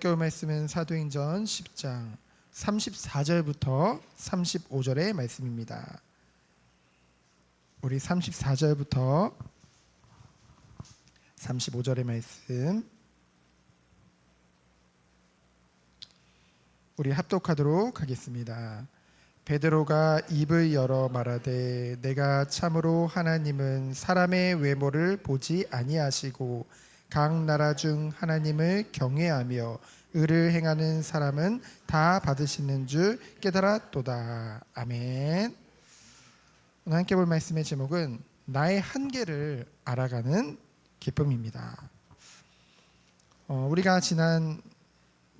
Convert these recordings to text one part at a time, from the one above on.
함께 볼 말씀은 사도행전 10장 34절부터 35절의 말씀입니다. 우리 34절부터 35절의 말씀 우리 합독하도록 하겠습니다. 베드로가 입을 열어 말하되 내가 참으로 하나님은 사람의 외모를 보지 아니하시고 각 나라 중 하나님을 경외하며 의를 행하는 사람은 다 받으시는 줄 깨달았도다. 아멘. 오늘 함께 볼 말씀의 제목은 나의 한계를 알아가는 기쁨입니다. 우리가 지난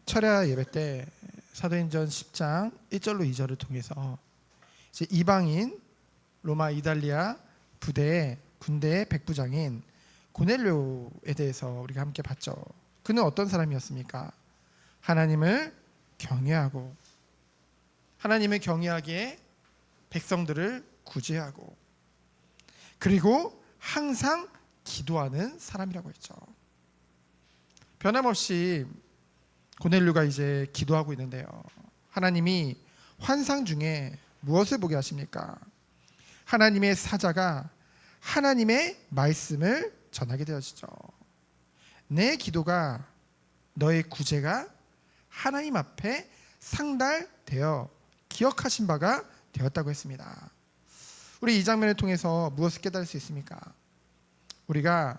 철야 예배 때 사도행전 10장 1절로 2절을 통해서 이제 이방인 로마 이달리아 부대의 군대의 백부장인 고넬료에 대해서 우리가 함께 봤죠. 그는 어떤 사람이었습니까? 하나님을 경외하고 하나님을 경외하기에 백성들을 구제하고 그리고 항상 기도하는 사람이라고 했죠. 변함없이 고넬료가 이제 기도하고 있는데요. 하나님이 환상 중에 무엇을 보게 하십니까? 하나님의 사자가 하나님의 말씀을 전하게 되어지죠. 내 기도가 너의 구제가 하나님 앞에 상달되어 기억하신 바가 되었다고 했습니다. 우리 이 장면을 통해서 무엇을 깨달을 수 있습니까? 우리가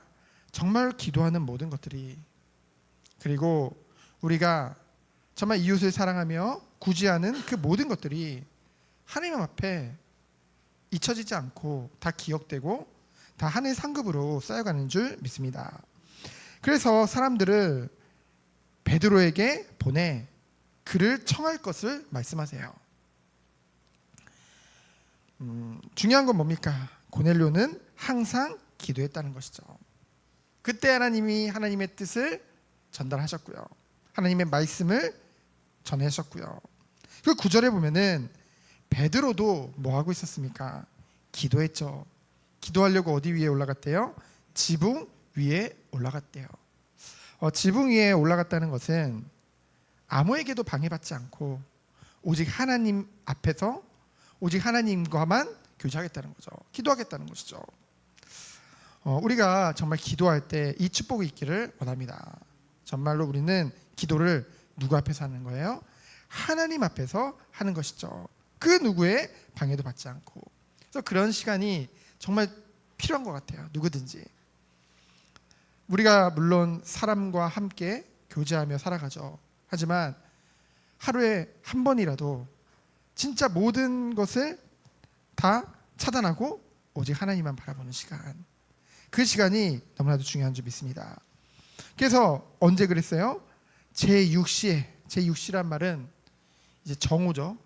정말 기도하는 모든 것들이 그리고 우리가 정말 이웃을 사랑하며 구제하는 그 모든 것들이 하나님 앞에 잊혀지지 않고 다 기억되고 다 하늘 상급으로 쌓여가는 줄 믿습니다. 그래서 사람들을 베드로에게 보내 그를 청할 것을 말씀하세요. 중요한 건 뭡니까? 고넬료는 항상 기도했다는 것이죠. 그때 하나님이 하나님의 뜻을 전달하셨고요. 하나님의 말씀을 전하셨고요. 그 9절에 보면은 베드로도 뭐 하고 있었습니까? 기도했죠. 기도하려고 어디 위에 올라갔대요? 지붕 위에 올라갔대요. 지붕 위에 올라갔다는 것은 아무에게도 방해받지 않고 오직 하나님 앞에서 오직 하나님과만 교제하겠다는 거죠. 기도하겠다는 것이죠. 우리가 정말 기도할 때 이 축복이 있기를 원합니다. 정말로 우리는 기도를 누구 앞에서 하는 거예요? 하나님 앞에서 하는 것이죠. 그 누구의 방해도 받지 않고. 그래서 그런 시간이 정말 필요한 것 같아요. 누구든지. 우리가 물론 사람과 함께 교제하며 살아가죠. 하지만 하루에 한 번이라도 진짜 모든 것을 다 차단하고 오직 하나님만 바라보는 시간. 그 시간이 너무나도 중요한 줄 믿습니다. 그래서 언제 그랬어요? 제6시에, 제6시란 말은 이제 정오죠.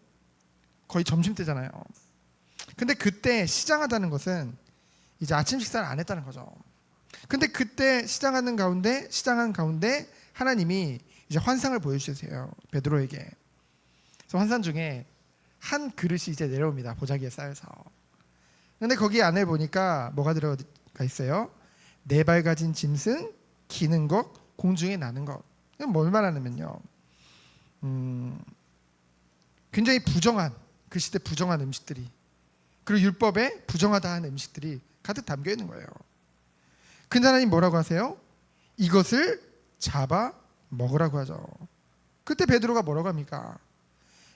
거의 점심때잖아요. 근데 그때 시장하다는 것은 이제 아침 식사를 안 했다는 거죠. 근데 그때 시장한 가운데 하나님이 이제 환상을 보여주세요. 베드로에게. 그래서 환상 중에 한 그릇이 이제 내려옵니다. 보자기에 쌓여서. 근데 거기 안에 보니까 뭐가 들어가 있어요? 4발 가진 짐승, 기는 것, 공중에 나는 것. 뭘 말하냐면요. 굉장히 부정한, 그 시대 부정한 음식들이 그리고 율법에 부정하다 하는 음식들이 가득 담겨 있는 거예요. 근데 하나님 뭐라고 하세요? 이것을 잡아 먹으라고 하죠. 그때 베드로가 뭐라고 합니까?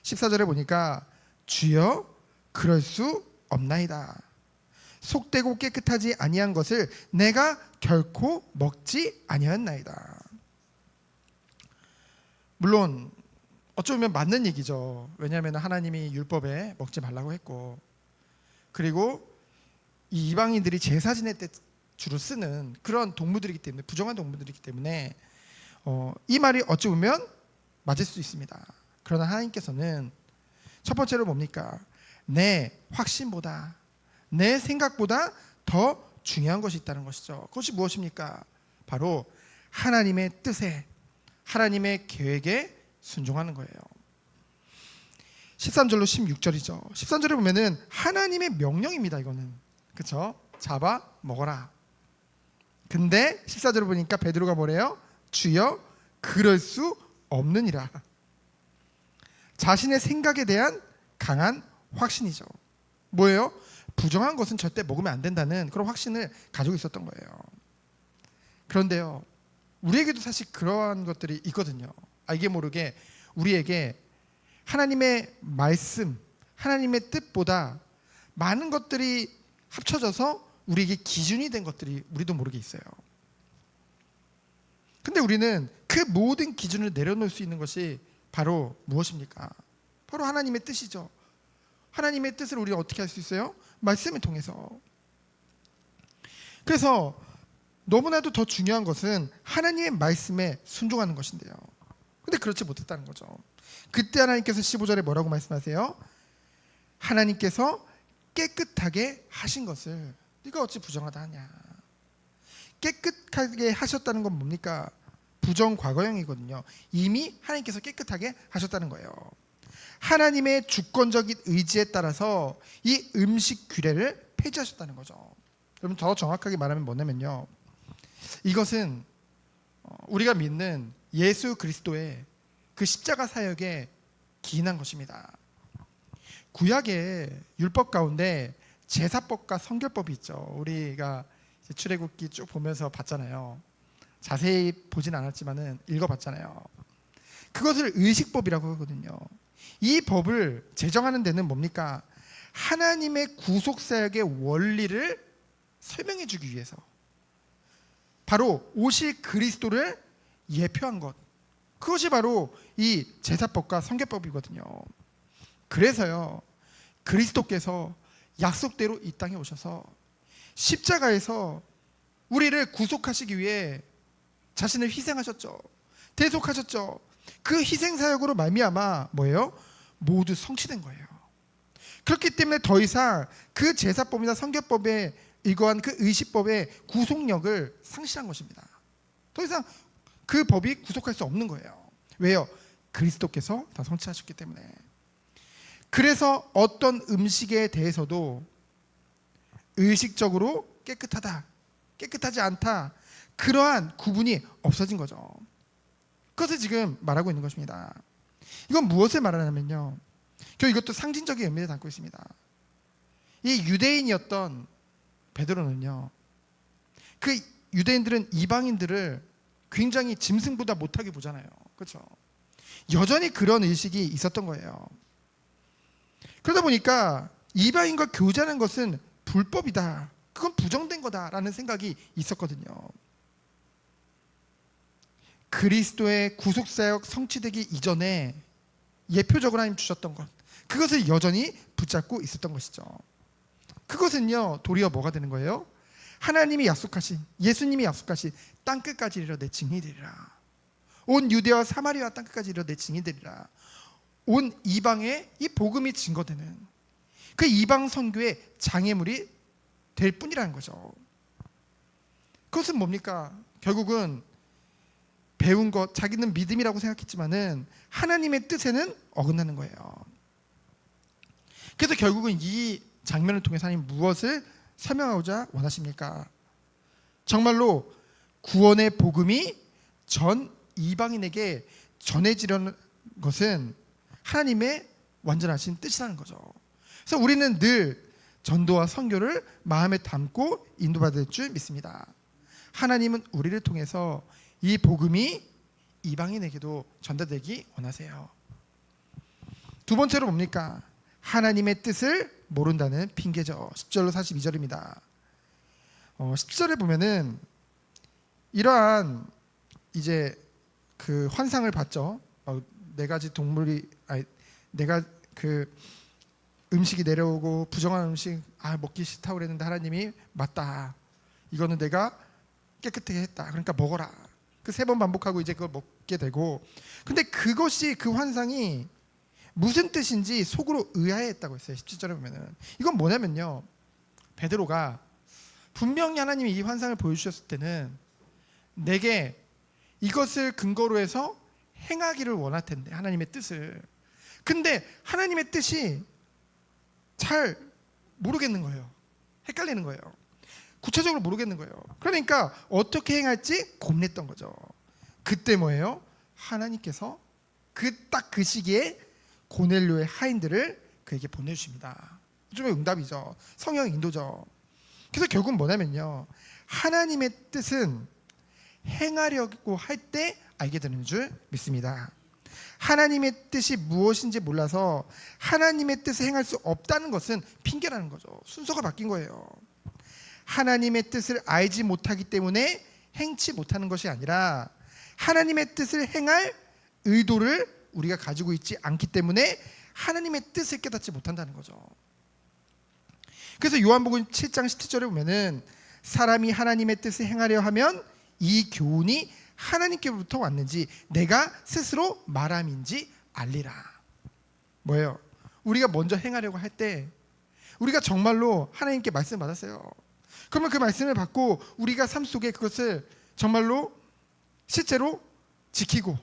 14절에 보니까 주여 그럴 수 없나이다. 속되고 깨끗하지 아니한 것을 내가 결코 먹지 아니하였나이다. 물론 어쩌면 맞는 얘기죠. 왜냐하면 하나님이 율법에 먹지 말라고 했고 그리고 이 이방인들이 제사 지낼 때 주로 쓰는 그런 동물들이기 때문에 부정한 동물들이기 때문에 이 말이 어찌 보면 맞을 수 있습니다. 그러나 하나님께서는 첫 번째로 뭡니까? 내 확신보다 내 생각보다 더 중요한 것이 있다는 것이죠. 그것이 무엇입니까? 바로 하나님의 뜻에 하나님의 계획에 순종하는 거예요. 13절로 16절이죠. 13절에 보면은 하나님의 명령입니다. 이거는 그렇죠? 잡아 먹어라. 근데 14절을 보니까 베드로가 뭐래요? 주여 그럴 수 없느니라. 자신의 생각에 대한 강한 확신이죠. 뭐예요? 부정한 것은 절대 먹으면 안 된다는 그런 확신을 가지고 있었던 거예요. 그런데요, 우리에게도 사실 그러한 것들이 있거든요. 알게 모르게 우리에게 하나님의 말씀, 하나님의 뜻보다 많은 것들이 합쳐져서 우리에게 기준이 된 것들이 우리도 모르게 있어요. 근데 우리는 그 모든 기준을 내려놓을 수 있는 것이 바로 무엇입니까? 바로 하나님의 뜻이죠. 하나님의 뜻을 우리가 어떻게 할 수 있어요? 말씀을 통해서. 그래서 너무나도 더 중요한 것은 하나님의 말씀에 순종하는 것인데요. 근데 그렇지 못했다는 거죠. 그때 하나님께서 15절에 뭐라고 말씀하세요? 하나님께서 깨끗하게 하신 것을 네가 어찌 부정하다 하냐. 깨끗하게 하셨다는 건 뭡니까? 부정 과거형이거든요. 이미 하나님께서 깨끗하게 하셨다는 거예요. 하나님의 주권적인 의지에 따라서 이 음식 규례를 폐지하셨다는 거죠. 여러분, 더 정확하게 말하면 뭐냐면요, 이것은 우리가 믿는 예수 그리스도의 그 십자가 사역에 기인한 것입니다. 구약의 율법 가운데 제사법과 성결법이 있죠. 우리가 출애굽기 쭉 보면서 봤잖아요. 자세히 보진 않았지만은 읽어봤잖아요. 그것을 의식법이라고 하거든요. 이 법을 제정하는 데는 뭡니까? 하나님의 구속사역의 원리를 설명해 주기 위해서, 바로 오실 그리스도를 예표한 것, 그것이 바로 이 제사법과 성결법이거든요. 그래서요, 그리스도께서 약속대로 이 땅에 오셔서 십자가에서 우리를 구속하시기 위해 자신을 희생하셨죠. 대속하셨죠. 그 희생사역으로 말미암아 뭐예요? 모두 성취된 거예요. 그렇기 때문에 더 이상 그 제사법이나 성결법에 이거한 그 의식법의 구속력을 상실한 것입니다. 더 이상 그 법이 구속할 수 없는 거예요. 왜요? 그리스도께서 다 성취하셨기 때문에. 그래서 어떤 음식에 대해서도 의식적으로 깨끗하다, 깨끗하지 않다, 그러한 구분이 없어진 거죠. 그것을 지금 말하고 있는 것입니다. 이건 무엇을 말하냐면요, 결국 이것도 상징적인 의미를 담고 있습니다. 이 유대인이었던 베드로는요, 그 유대인들은 이방인들을 굉장히 짐승보다 못하게 보잖아요. 그렇죠? 여전히 그런 의식이 있었던 거예요. 그러다 보니까 이방인과 교제하는 것은 불법이다, 그건 부정된 거다라는 생각이 있었거든요. 그리스도의 구속사역 성취되기 이전에 예표적으로 하나님 주셨던 것, 그것을 여전히 붙잡고 있었던 것이죠. 그것은요, 도리어 뭐가 되는 거예요? 하나님이 약속하신, 예수님이 약속하신 땅끝까지 이르러 내 증인이 되리라. 온 유대와 사마리아 땅끝까지 이르러 내 증인이 되리라. 온 이방에 이 복음이 증거되는 그 이방 선교의 장애물이 될 뿐이라는 거죠. 그것은 뭡니까? 결국은 배운 것, 자기는 믿음이라고 생각했지만은 하나님의 뜻에는 어긋나는 거예요. 그래서 결국은 이 장면을 통해서 하나님 무엇을 설명하고자 원하십니까? 정말로 구원의 복음이 전 이방인에게 전해지려는 것은 하나님의 완전하신 뜻이라는 거죠. 그래서 우리는 늘 전도와 선교를 마음에 담고 인도받을 줄 믿습니다. 하나님은 우리를 통해서 이 복음이 이방인에게도 전달되기 원하세요. 두 번째로 뭡니까? 하나님의 뜻을 모른다는 핑계죠. 10절로 42절입니다. 10절에 보면은 이러한 이제 그 환상을 봤죠. 네 가지 동물이, 내가 그 음식이 내려오고 부정한 음식 먹기 싫다고 그랬는데 하나님이 맞다, 이거는 내가 깨끗하게 했다, 그러니까 먹어라. 그 3번 반복하고 이제 그걸 먹게 되고, 근데 그것이, 그 환상이 무슨 뜻인지 속으로 의아해했다고 했어요. 17절에 보면은 이건 뭐냐면요, 베드로가 분명히 하나님이 이 환상을 보여주셨을 때는 내게 이것을 근거로 해서 행하기를 원할 텐데, 하나님의 뜻을. 근데 하나님의 뜻이 잘 모르겠는 거예요. 헷갈리는 거예요. 구체적으로 모르겠는 거예요. 그러니까 어떻게 행할지 고민했던 거죠. 그때 뭐예요? 하나님께서 딱 그 시기에 고넬료의 하인들을 그에게 보내주십니다. 좀 응답이죠. 성령 인도죠. 그래서 결국 뭐냐면요, 하나님의 뜻은 행하려고 할 때 알게 되는 줄 믿습니다. 하나님의 뜻이 무엇인지 몰라서 하나님의 뜻을 행할 수 없다는 것은 핑계라는 거죠. 순서가 바뀐 거예요. 하나님의 뜻을 알지 못하기 때문에 행치 못하는 것이 아니라 하나님의 뜻을 행할 의도를 우리가 가지고 있지 않기 때문에 하나님의 뜻을 깨닫지 못한다는 거죠. 그래서 요한복음 7장 17절에 보면은 사람이 하나님의 뜻을 행하려 하면 이 교훈이 하나님께로부터 왔는지 내가 스스로 말함인지 알리라. 뭐예요? 우리가 먼저 행하려고 할 때 우리가 정말로 하나님께 말씀을 받았어요. 그러면 그 말씀을 받고 우리가 삶 속에 그것을 정말로 실제로 지키고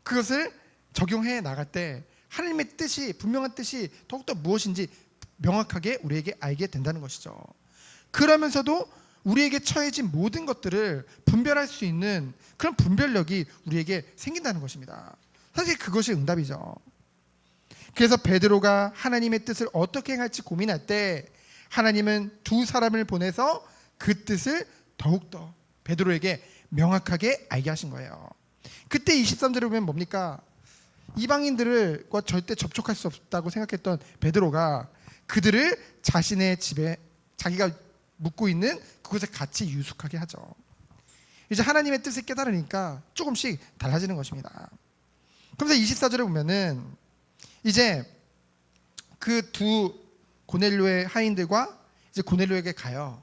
그것을 적용해 나갈 때 하나님의 뜻이, 분명한 뜻이 더욱더 무엇인지 명확하게 우리에게 알게 된다는 것이죠. 그러면서도 우리에게 처해진 모든 것들을 분별할 수 있는 그런 분별력이 우리에게 생긴다는 것입니다. 사실 그것이 응답이죠. 그래서 베드로가 하나님의 뜻을 어떻게 행할지 고민할 때 하나님은 두 사람을 보내서 그 뜻을 더욱더 베드로에게 명확하게 알게 하신 거예요. 그때 23절에 보면 뭡니까? 이방인들과 절대 접촉할 수 없다고 생각했던 베드로가 그들을 자신의 집에 자기가 묵고 있는 그곳에 같이 유숙하게 하죠. 이제 하나님의 뜻을 깨달으니까 조금씩 달라지는 것입니다. 그래서 24절에 보면은 이제 그 두 고넬료의 하인들과 이제 고넬료에게 가요.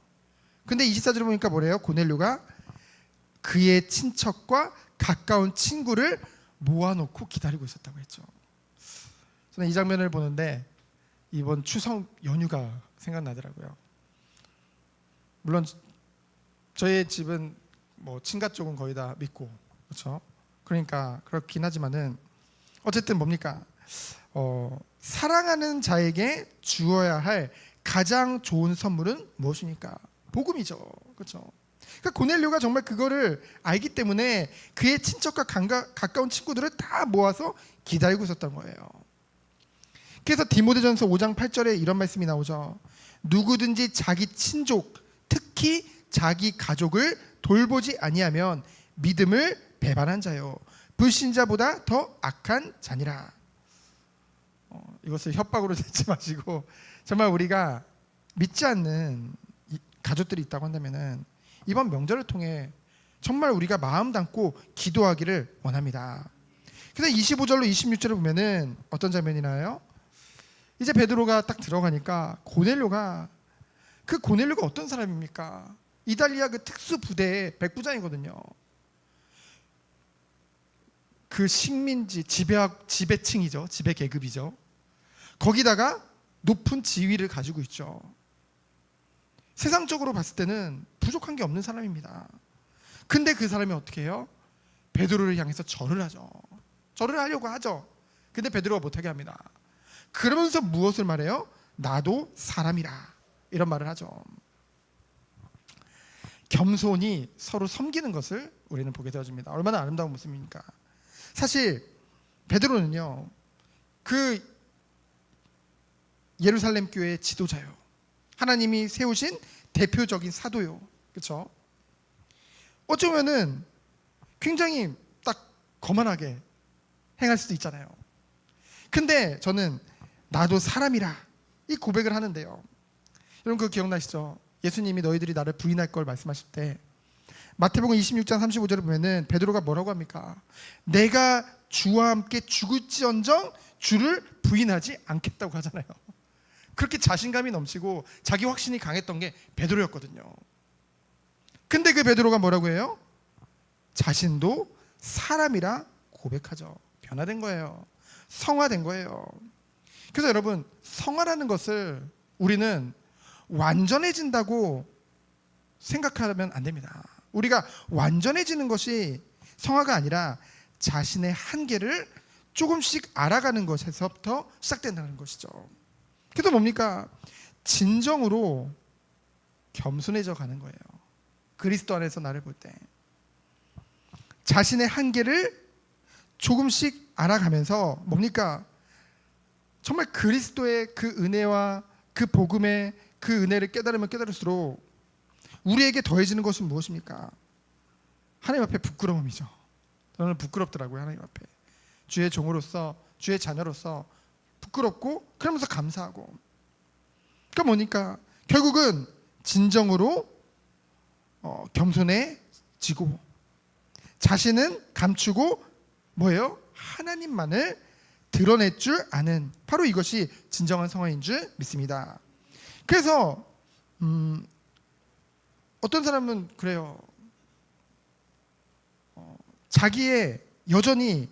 근데 24절에 보니까 뭐래요? 고넬료가 그의 친척과 가까운 친구를 모아놓고 기다리고 있었다고 했죠. 저는 이 장면을 보는데 이번 추석 연휴가 생각나더라고요. 물론 저희 집은 뭐 친가 쪽은 거의 다 믿고 그렇죠. 그러니까 그렇긴 하지만은 어쨌든 뭡니까? 사랑하는 자에게 주어야 할 가장 좋은 선물은 무엇입니까? 복음이죠. 그렇죠. 그러니까 고넬료가 정말 그거를 알기 때문에 그의 친척과 가까운 친구들을 다 모아서 기다리고 있었던 거예요. 그래서 디모데전서 5장 8절에 이런 말씀이 나오죠. 누구든지 자기 친족, 특히 자기 가족을 돌보지 아니하면 믿음을 배반한 자요 불신자보다 더 악한 자니라. 이것을 협박으로 듣지 마시고 정말 우리가 믿지 않는 가족들이 있다고 한다면은 이번 명절을 통해 정말 우리가 마음 담고 기도하기를 원합니다. 그래서 25절로 26절을 보면은 어떤 장면이 나요? 이제 베드로가 딱 들어가니까 고넬료가 어떤 사람입니까? 이달리아 그 특수 부대의 백부장이거든요. 그 식민지 지배층이죠. 지배 계급이죠. 거기다가 높은 지위를 가지고 있죠. 세상적으로 봤을 때는 부족한 게 없는 사람입니다. 근데 그 사람이 어떻게 해요? 베드로를 향해서 절을 하죠. 절을 하려고 하죠. 근데 베드로가 못하게 합니다. 그러면서 무엇을 말해요? 나도 사람이라 이런 말을 하죠. 겸손히 서로 섬기는 것을 우리는 보게 되어집니다. 얼마나 아름다운 모습입니까? 사실 베드로는요 그 예루살렘 교회의 지도자요, 하나님이 세우신 대표적인 사도요, 그렇죠? 어쩌면은 굉장히 딱 거만하게 행할 수도 있잖아요. 근데 저는 나도 사람이라 이 고백을 하는데요. 여러분 그거 기억나시죠? 예수님이 너희들이 나를 부인할 걸 말씀하실 때 마태복음 26장 35절을 보면은 베드로가 뭐라고 합니까? 내가 주와 함께 죽을지언정 주를 부인하지 않겠다고 하잖아요. 그렇게 자신감이 넘치고 자기 확신이 강했던 게 베드로였거든요. 근데 그 베드로가 뭐라고 해요? 자신도 사람이라 고백하죠. 변화된 거예요. 성화된 거예요. 그래서 여러분 성화라는 것을 우리는 완전해진다고 생각하면 안 됩니다. 우리가 완전해지는 것이 성화가 아니라 자신의 한계를 조금씩 알아가는 것에서부터 시작된다는 것이죠. 그래서 뭡니까? 진정으로 겸손해져 가는 거예요. 그리스도 안에서 나를 볼 때 자신의 한계를 조금씩 알아가면서 뭡니까? 정말 그리스도의 그 은혜와 그 복음의 그 은혜를 깨달으면 깨달을수록 우리에게 더해지는 것은 무엇입니까? 하나님 앞에 부끄러움이죠. 저는 부끄럽더라고요. 하나님 앞에 주의 종으로서, 주의 자녀로서 부끄럽고, 그러면서 감사하고. 그러니까 뭐니까 결국은 진정으로 겸손해지고, 자신은 감추고 뭐예요? 하나님만을 드러낼 줄 아는, 바로 이것이 진정한 성화인 줄 믿습니다. 그래서 어떤 사람은 그래요. 자기의 여전히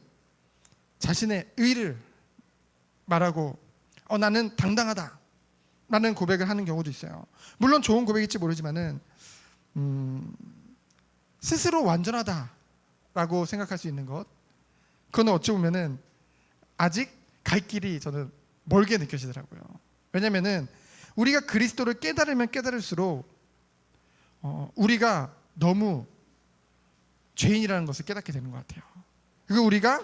자신의 의를 말하고 나는 당당하다 라는 고백을 하는 경우도 있어요. 물론 좋은 고백일지 모르지만은 스스로 완전하다라고 생각할 수 있는 것, 그거는 어찌 보면은 아직 갈 길이 저는 멀게 느껴지더라고요. 왜냐면은 우리가 그리스도를 깨달으면 깨달을수록 우리가 너무 죄인이라는 것을 깨닫게 되는 것 같아요. 그리고 우리가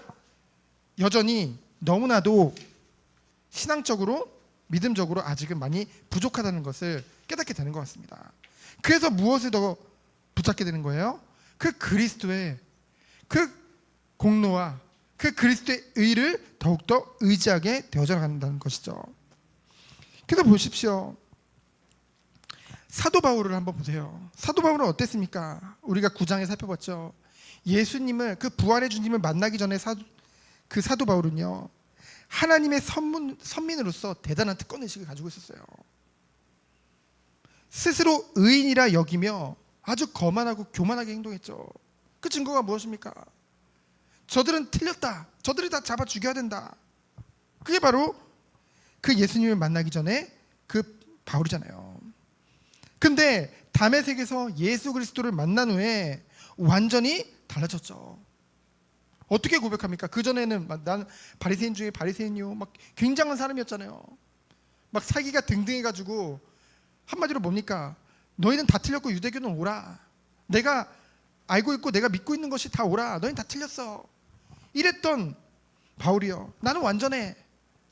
여전히 너무나도 신앙적으로, 믿음적으로 아직은 많이 부족하다는 것을 깨닫게 되는 것 같습니다. 그래서 무엇을 더 붙잡게 되는 거예요? 그 그리스도의 그 공로와 그 그리스도의 의를 더욱더 의지하게 되어져 간다는 것이죠. 그래서 보십시오. 사도 바울을 한번 보세요. 사도 바울은 어땠습니까? 우리가 9장에 살펴봤죠. 예수님을, 그 부활의 주님을 만나기 전에 그 사도 바울은요, 하나님의 선민으로서 대단한 특권의식을 가지고 있었어요. 스스로 의인이라 여기며 아주 거만하고 교만하게 행동했죠. 그 증거가 무엇입니까? 저들은 틀렸다, 저들이 다 잡아 죽여야 된다. 그게 바로 그 예수님을 만나기 전에 그 바울이잖아요. 근데 다메섹에서 예수 그리스도를 만난 후에 완전히 달라졌죠. 어떻게 고백합니까? 그전에는 난 바리새인 중에 바리새인이요, 막 굉장한 사람이었잖아요. 막 사기가 등등해가지고 한마디로 뭡니까? 너희는 다 틀렸고 유대교는 오라. 내가 알고 있고 내가 믿고 있는 것이 다 오라. 너희는 다 틀렸어. 이랬던 바울이요. 나는 완전해.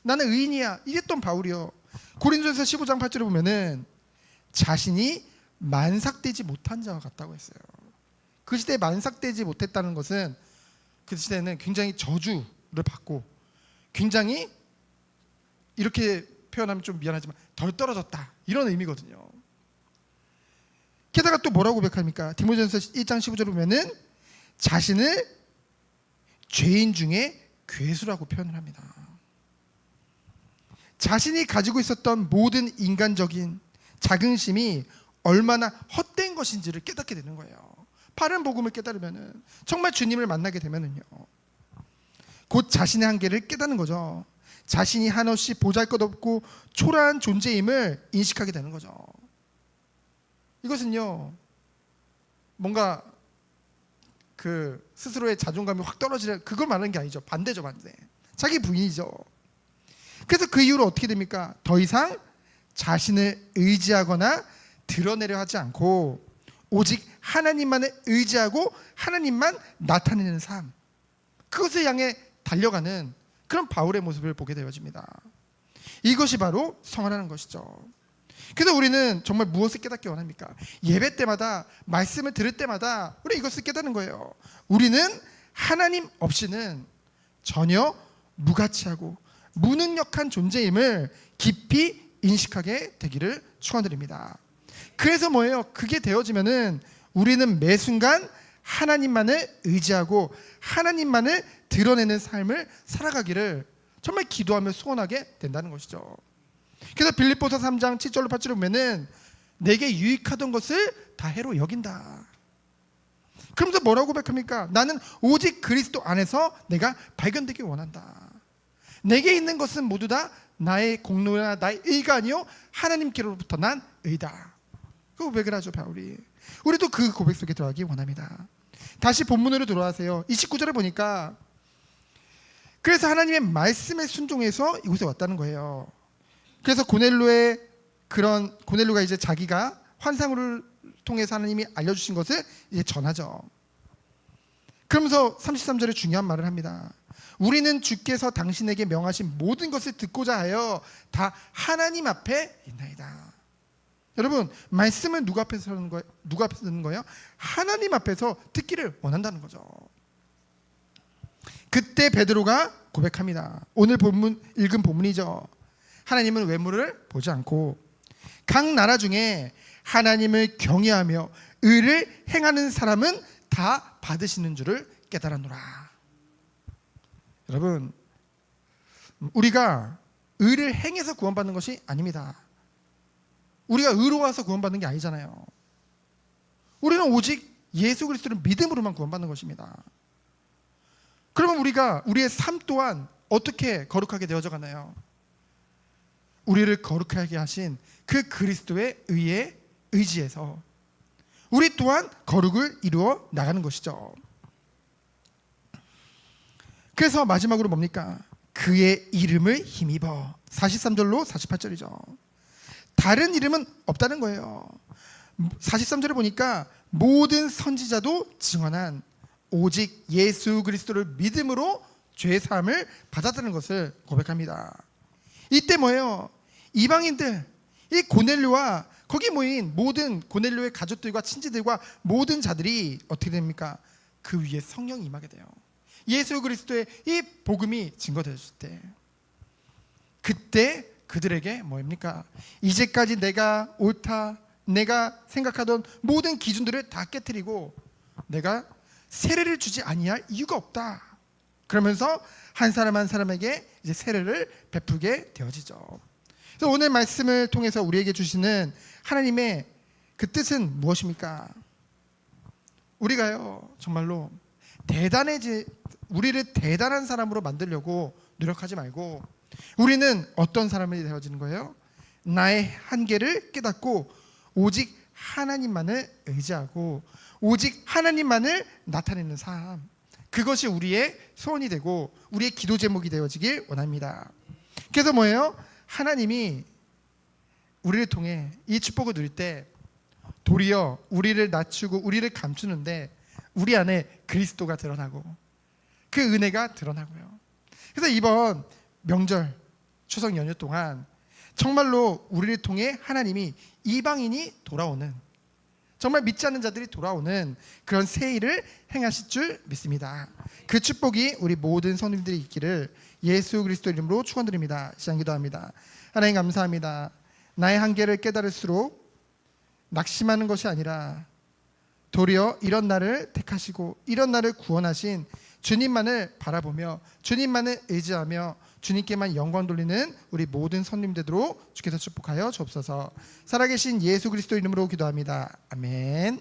나는 의인이야. 이랬던 바울이요. 고린도전서 15장 8절에 보면은 자신이 만삭되지 못한 자와 같다고 했어요. 그 시대에 만삭되지 못했다는 것은 그 시대에는 굉장히 저주를 받고 굉장히, 이렇게 표현하면 좀 미안하지만 덜 떨어졌다, 이런 의미거든요. 게다가 또 뭐라고 고백합니까? 디모데전서 1장 15절에 보면은 자신을 죄인 중에 괴수라고 표현을 합니다. 자신이 가지고 있었던 모든 인간적인 자긍심이 얼마나 헛된 것인지를 깨닫게 되는 거예요. 바른 복음을 깨달으면은, 정말 주님을 만나게 되면은요, 곧 자신의 한계를 깨닫는 거죠. 자신이 한없이 보잘것없고 초라한 존재임을 인식하게 되는 거죠. 이것은요, 뭔가 그 스스로의 자존감이 확 떨어지는, 그걸 말하는 게 아니죠. 반대죠, 반대. 자기 부인이죠. 그래서 그 이후로 어떻게 됩니까? 더 이상 자신을 의지하거나 드러내려 하지 않고 오직 하나님만을 의지하고 하나님만 나타내는 삶, 그것을 향해 달려가는 그런 바울의 모습을 보게 되어집니다. 이것이 바로 성화라는 것이죠. 그래서 우리는 정말 무엇을 깨닫기 원합니까? 예배 때마다, 말씀을 들을 때마다 우리 이것을 깨닫는 거예요. 우리는 하나님 없이는 전혀 무가치하고 무능력한 존재임을 깊이 인식하게 되기를 축원드립니다. 그래서 뭐예요? 그게 되어지면은 우리는 매 순간 하나님만을 의지하고 하나님만을 드러내는 삶을 살아가기를 정말 기도하며 소원하게 된다는 것이죠. 그래서 빌립보서 3장 7절로 8절에 보면은 내게 유익하던 것을 다 해로 여긴다. 그러면서 뭐라고 고백합니까? 나는 오직 그리스도 안에서 내가 발견되길 원한다. 내게 있는 것은 모두 다 나의 공로나 나의 의가 아니요 하나님께로부터 난 의다. 그 고백을 하죠, 바울이. 우리도 그 고백 속에 들어가기 원합니다. 다시 본문으로 돌아가세요. 29절에 보니까 그래서 하나님의 말씀에 순종해서 이곳에 왔다는 거예요. 그래서 고넬료가 이제 자기가 환상을 통해서 하나님이 알려주신 것을 이제 전하죠. 그러면서 33절에 중요한 말을 합니다. 우리는 주께서 당신에게 명하신 모든 것을 듣고자 하여 다 하나님 앞에 있나이다. 여러분, 말씀은 누구 앞에서 하는 거예요? 누구 앞에서 듣는 거예요? 하나님 앞에서 듣기를 원한다는 거죠. 그때 베드로가 고백합니다. 오늘 읽은 본문이죠. 하나님은 외모를 보지 않고 각 나라 중에 하나님을 경외하며 의를 행하는 사람은 다 받으시는 줄을 깨달았노라. 여러분, 우리가 의를 행해서 구원받는 것이 아닙니다. 우리가 의로워서 구원받는 게 아니잖아요. 우리는 오직 예수 그리스도를 믿음으로만 구원받는 것입니다. 그러면 우리가 우리의 삶 또한 어떻게 거룩하게 되어져 가나요? 우리를 거룩하게 하신 그 그리스도의 의에 의지해서 우리 또한 거룩을 이루어 나가는 것이죠. 그래서 마지막으로 뭡니까? 그의 이름을 힘입어. 43절로 48절이죠. 다른 이름은 없다는 거예요. 43절에 보니까 모든 선지자도 증언한 오직 예수 그리스도를 믿음으로 죄 사함을 받았다는 것을 고백합니다. 이때 뭐예요? 이방인들, 이 고넬료와 거기 모인 모든 고넬료의 가족들과 친지들과 모든 자들이 어떻게 됩니까? 그 위에 성령이 임하게 돼요. 예수 그리스도의 이 복음이 증거되었을 때, 그때 그들에게 뭐입니까? 이제까지 내가 옳다, 내가 생각하던 모든 기준들을 다 깨트리고 내가 세례를 주지 아니할 이유가 없다. 그러면서 한 사람 한 사람에게 이제 세례를 베풀게 되어지죠. 그래서 오늘 말씀을 통해서 우리에게 주시는 하나님의 그 뜻은 무엇입니까? 우리가요 정말로 우리를 대단한 사람으로 만들려고 노력하지 말고 우리는 어떤 사람이 되어지는 거예요? 나의 한계를 깨닫고 오직 하나님만을 의지하고 오직 하나님만을 나타내는 삶, 그것이 우리의 소원이 되고 우리의 기도 제목이 되어지길 원합니다. 그래서 뭐예요? 하나님이 우리를 통해 이 축복을 누릴 때 도리어 우리를 낮추고 우리를 감추는데 우리 안에 그리스도가 드러나고 그 은혜가 드러나고요. 그래서 이번 명절 추석 연휴 동안 정말로 우리를 통해 하나님이 이방인이 돌아오는, 정말 믿지 않는 자들이 돌아오는 그런 새 일을 행하실 줄 믿습니다. 그 축복이 우리 모든 성도님들이 있기를 예수 그리스도 이름으로 축원드립니다. 시간 기도합니다. 하나님 감사합니다. 나의 한계를 깨달을수록 낙심하는 것이 아니라 도리어 이런 나를 택하시고 이런 나를 구원하신 주님만을 바라보며 주님만을 의지하며 주님께만 영광 돌리는 우리 모든 성도님 되도록 주께서 축복하여 주옵소서. 살아계신 예수 그리스도 이름으로 기도합니다. 아멘.